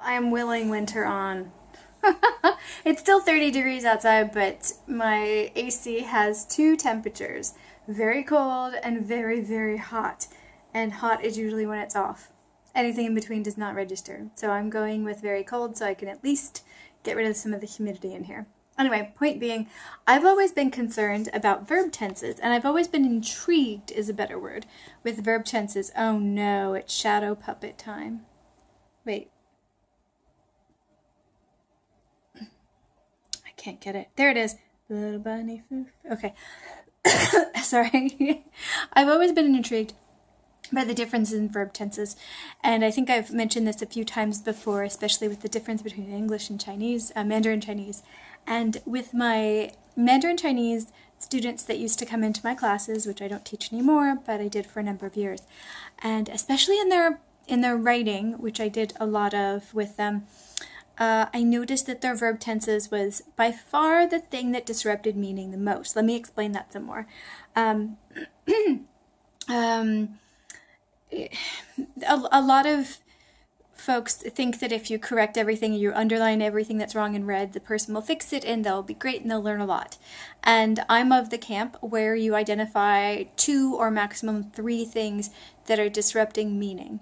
I am willing winter on. It's still 30 degrees outside, but my AC has two temperatures, very cold and very, very hot. And hot is usually when it's off. Anything in between does not register. So I'm going with very cold so I can at least get rid of some of the humidity in here. Anyway, point being, I've always been concerned about verb tenses, and I've always been intrigued, is a better word, with verb tenses. Oh no, it's shadow puppet time. Wait, I can't get it. There it is. Little bunny foo. Okay. Sorry. I've always been intrigued by the differences in verb tenses, and I think I've mentioned this a few times before, especially with the difference between English and Chinese, Mandarin Chinese. And with my Mandarin Chinese students that used to come into my classes, which I don't teach anymore, but I did for a number of years, and especially in their writing, which I did a lot of with them, I noticed that their verb tenses was by far the thing that disrupted meaning the most. Let me explain that some more. Um, um, a lot of folks think that if you correct everything, you underline everything that's wrong in red, the person will fix it and they'll be great and they'll learn a lot. And I'm of the camp where you identify 2 or maximum 3 things that are disrupting meaning.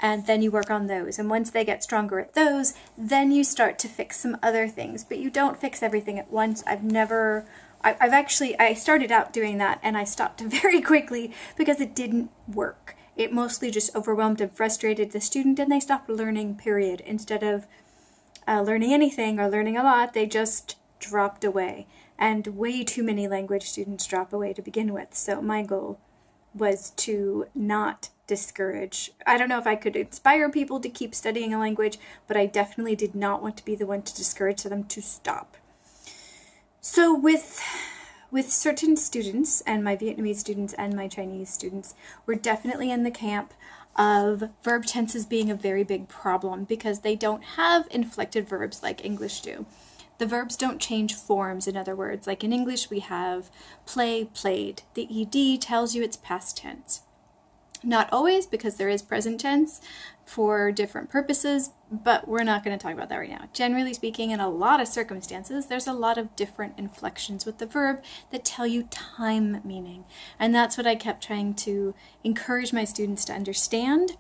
And then you work on those. And once they get stronger at those, then you start to fix some other things. But you don't fix everything at once. I started out doing that and I stopped very quickly because it didn't work. It mostly just overwhelmed and frustrated the student and they stopped learning, period. Instead of learning anything or learning a lot, they just dropped away. And way too many language students drop away to begin with. So my goal was to not discourage. I don't know if I could inspire people to keep studying a language, but I definitely did not want to be the one to discourage them to stop. So with certain students, and my Vietnamese students and my Chinese students, we're definitely in the camp of verb tenses being a very big problem because they don't have inflected verbs like English do. The verbs don't change forms, in other words. Like in English we have play, played. The ed tells you it's past tense. Not always, because there is present tense for different purposes, but we're not going to talk about that right now. Generally speaking, in a lot of circumstances, there's a lot of different inflections with the verb that tell you time meaning. And that's what I kept trying to encourage my students to understand,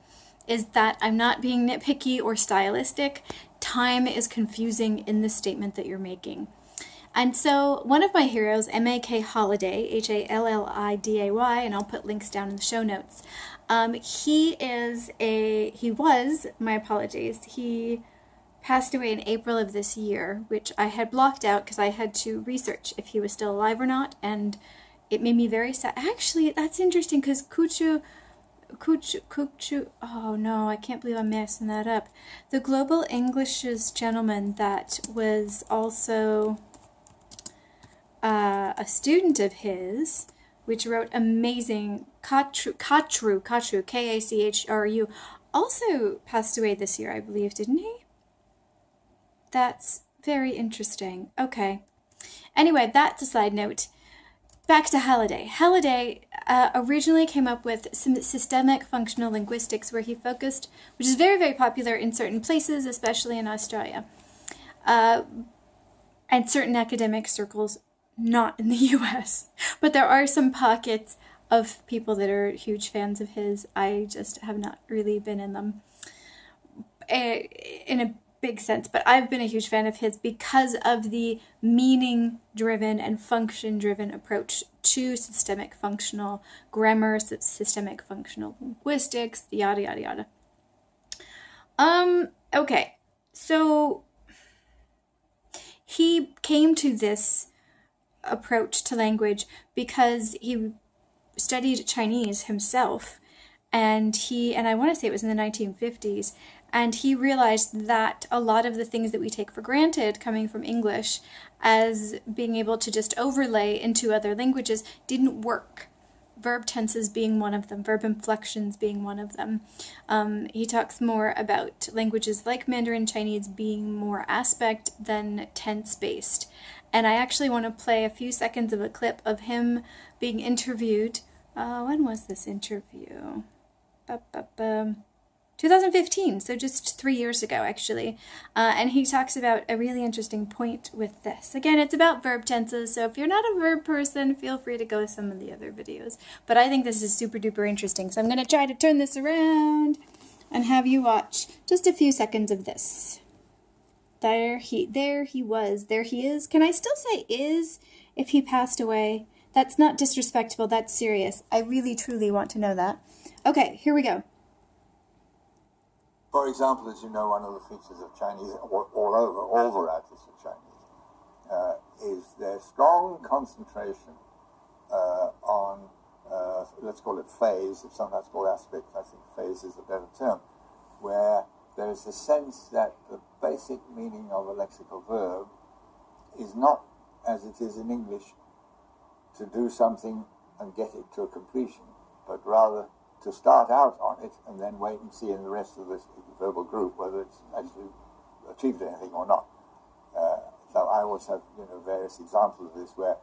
is that I'm not being nitpicky or stylistic. Time is confusing in the statement that you're making. And so one of my heroes, MAK Haliday, Halliday, and I'll put links down in the show notes. He passed away in April of this year, which I had blocked out because I had to research if he was still alive or not, and it made me very sad. Actually, that's interesting because Kuchu, oh no, I can't believe I'm messing that up. The Global English's gentleman that was also a student of his, which wrote amazing Kachru, Kachru, also passed away this year, I believe, didn't he? That's very interesting. Okay. Anyway, that's a side note. Back to Haliday. Haliday originally came up with some systemic functional linguistics where he focused, which is very, very popular in certain places, especially in Australia, and certain academic circles, not in the US. But there are some pockets of people that are huge fans of his. I just have not really been in them in a big sense, but I've been a huge fan of his because of the meaning-driven and function-driven approach to systemic functional grammar, systemic functional linguistics, yada, yada, yada. Okay, so he came to this approach to language because he studied Chinese himself, and I want to say it was in the 1950s, and he realized that a lot of the things that we take for granted coming from English as being able to just overlay into other languages didn't work. Verb tenses being one of them, verb inflections being one of them. He talks more about languages like Mandarin Chinese being more aspect than tense-based. And I actually want to play a few seconds of a clip of him being interviewed. When was this interview? 2015, so just 3 years ago, actually. And he talks about a really interesting point with this. Again, it's about verb tenses, so if you're not a verb person, feel free to go to some of the other videos. But I think this is super duper interesting, so I'm going to try to turn this around and have you watch just a few seconds of this. There he is. Can I still say is if he passed away? That's not disrespectful, that's serious. I really, truly want to know that. Okay, here we go. For example, as you know, one of the features of Chinese, all over, all varieties of Chinese, is their strong concentration on, let's call it phase, if sometimes called aspect, I think phase is a better term, where there is a sense that the basic meaning of a lexical verb is not, as it is in English, to do something and get it to a completion, but rather to start out on it and then wait and see in the rest of this verbal group whether it's actually achieved anything or not. So I always have various examples of this where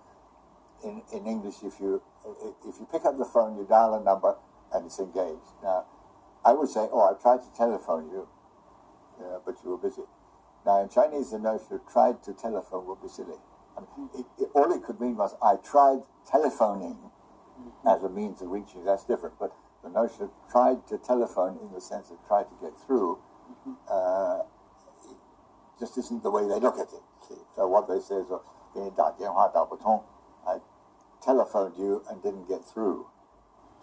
in English if you pick up the phone, you dial a number and it's engaged. Now I would say, oh, I tried to telephone you, but you were busy. Now in Chinese the notion of tried to telephone would be silly. I mean, all it could mean was I tried telephoning as a means of reaching, that's different, but the notion of tried to telephone in the sense of tried to get through just isn't the way they look at it. See? So what they say is, I telephoned you and didn't get through.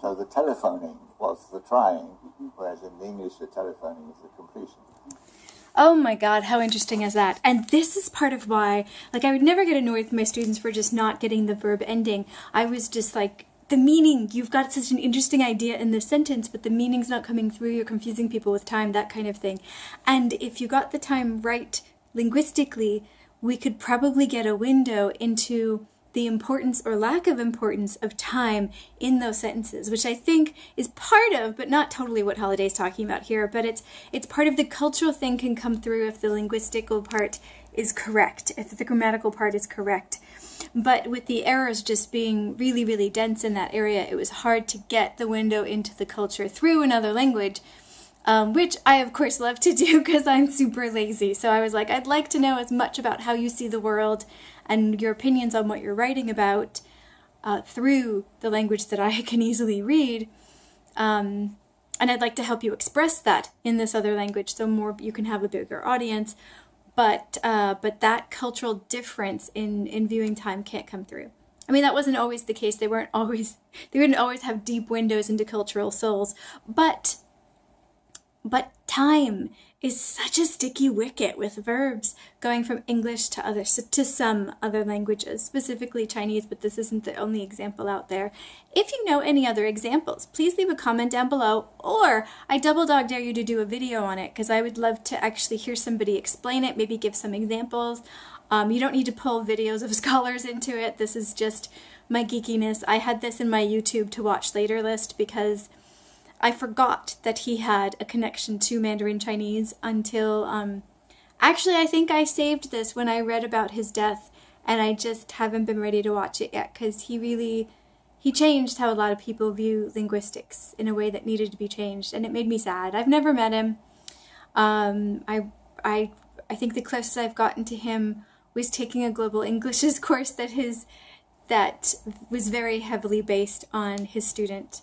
So the telephoning was the trying, whereas in the English the telephoning is the completion. Oh my god, how interesting is that? And this is part of why, I would never get annoyed with my students for just not getting the verb ending. I was just like, the meaning, you've got such an interesting idea in this sentence, but the meaning's not coming through, you're confusing people with time, that kind of thing. And if you got the time right linguistically, we could probably get a window into the importance or lack of importance of time in those sentences, which I think is part of, but not totally what Haliday's talking about here, but it's part of the cultural thing can come through if the linguistical part is correct, if the grammatical part is correct. But with the errors just being really, really dense in that area, it was hard to get the window into the culture through another language, which I, of course, love to do because I'm super lazy. So I was like, I'd like to know as much about how you see the world and your opinions on what you're writing about through the language that I can easily read. And I'd like to help you express that in this other language so you can have a bigger audience. But that cultural difference in viewing time can't come through. I mean, that wasn't always the case. They wouldn't always have deep windows into cultural souls. But time is such a sticky wicket with verbs going from English to some other languages, specifically Chinese, but this isn't the only example out there. If you know any other examples, please leave a comment down below, or I double dog dare you to do a video on it, because I would love to actually hear somebody explain it, maybe give some examples. You don't need to pull videos of scholars into it. This is just my geekiness. I had this in my YouTube to watch later list because I forgot that he had a connection to Mandarin Chinese until, actually I think I saved this when I read about his death, and I just haven't been ready to watch it yet because he changed how a lot of people view linguistics in a way that needed to be changed, and it made me sad. I've never met him. I think the closest I've gotten to him was taking a global Englishes course that was very heavily based on his student,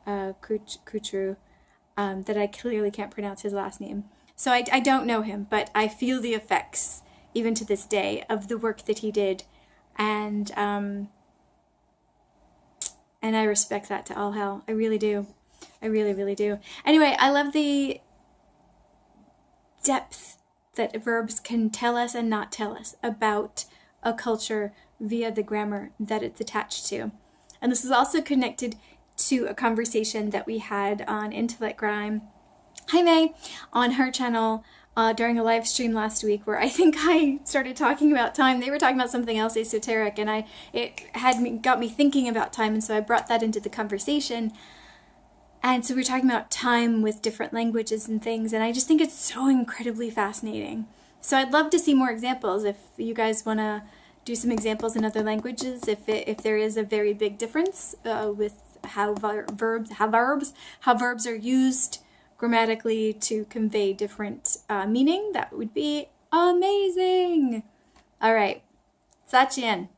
Kuchru, that I clearly can't pronounce his last name. So I don't know him, but I feel the effects, even to this day, of the work that he did, and I respect that to all hell. I really do. I really, really do. Anyway, I love the depth that verbs can tell us and not tell us about a culture via the grammar that it's attached to. And this is also connected to a conversation that we had on Intellect Grime, Haliday, on her channel during a live stream last week, where I think I started talking about time. They were talking about something else esoteric, and it got me thinking about time, and so I brought that into the conversation. And so we're talking about time with different languages and things, and I just think it's so incredibly fascinating. So I'd love to see more examples if you guys want to do some examples in other languages, if there is a very big difference with how verbs are used grammatically to convey different meaning, that would be amazing. All right, 再见.